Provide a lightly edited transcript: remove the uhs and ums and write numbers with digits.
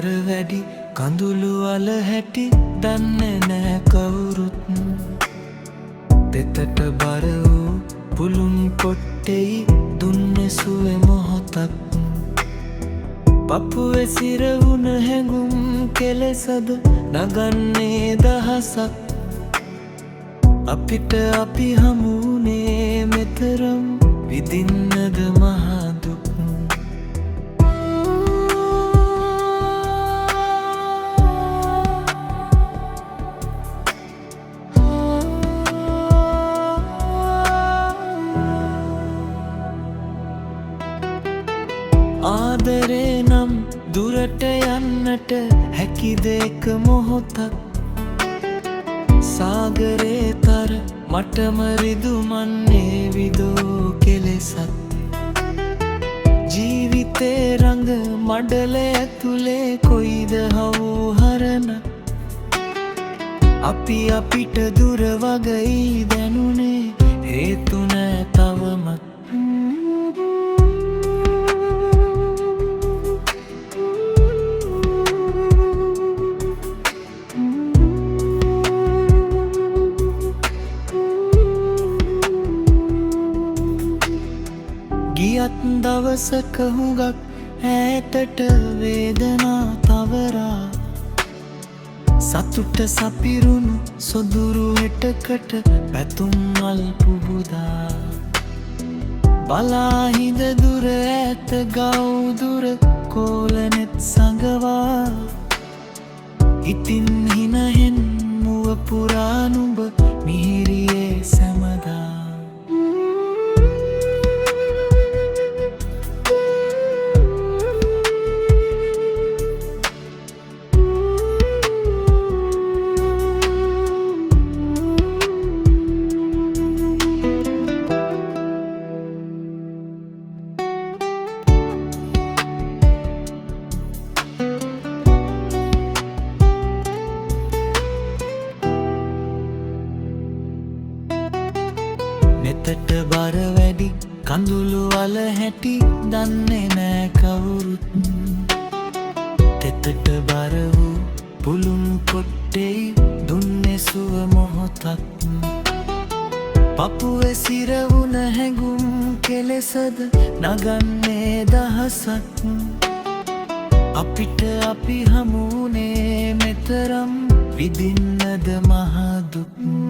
බර වැඩි කඳුළු අල හැටි දන්නේ නෑ කවුරුත් දෙතට බර වූ පුළුන් කොට්ටෙයි දුන්නේ සුවේ මොහොතක් පපුවේ සිරවුන හැඟුම් කෙලෙසද නගන්නේ දහසක් අපිට අපි හමුුනේ මෙතරම් විඳින්නද මහා දුක් ආදරේ නම් දුරට යන්නට හැකිද එක මොහොතක් සාගරේ තර මටම රිදුමන්නේ විදෝ කෙලෙසත් ජීවිතේ රඟ මඩල ඇතුලේ කොයිද හවු හරණ අපි අපිට දුර වගයි දැනුනේ හේතු නෑ තවමත් ගියත් දවසක හුඟක් ඈතට වේදනා තවරා සතුට සපිරුණු සොදුරු හෙටකට පැතුම් මල් පුබුදා බලාහිඳ දුර ඈත ගවුදුර කෝලනෙත් සඟවා ඉතින් හිනහෙන් මුව පුරා නුඹ මිහිරියේ සැමදා නෙතට බර වැඩි කඳුළු අල හැටි දන්නේ නෑ කවුරුත් තෙතට බර වූ පුළුන් කොට්ටෙයි දුන්නේ සුව මොහොතක් පපුවේ සිරවුන හැඟුම් කෙලෙසද නගන්නේ දහසක් අපිට අපි හමුුනේ මෙතරම් විඳින්නද මහා දුක්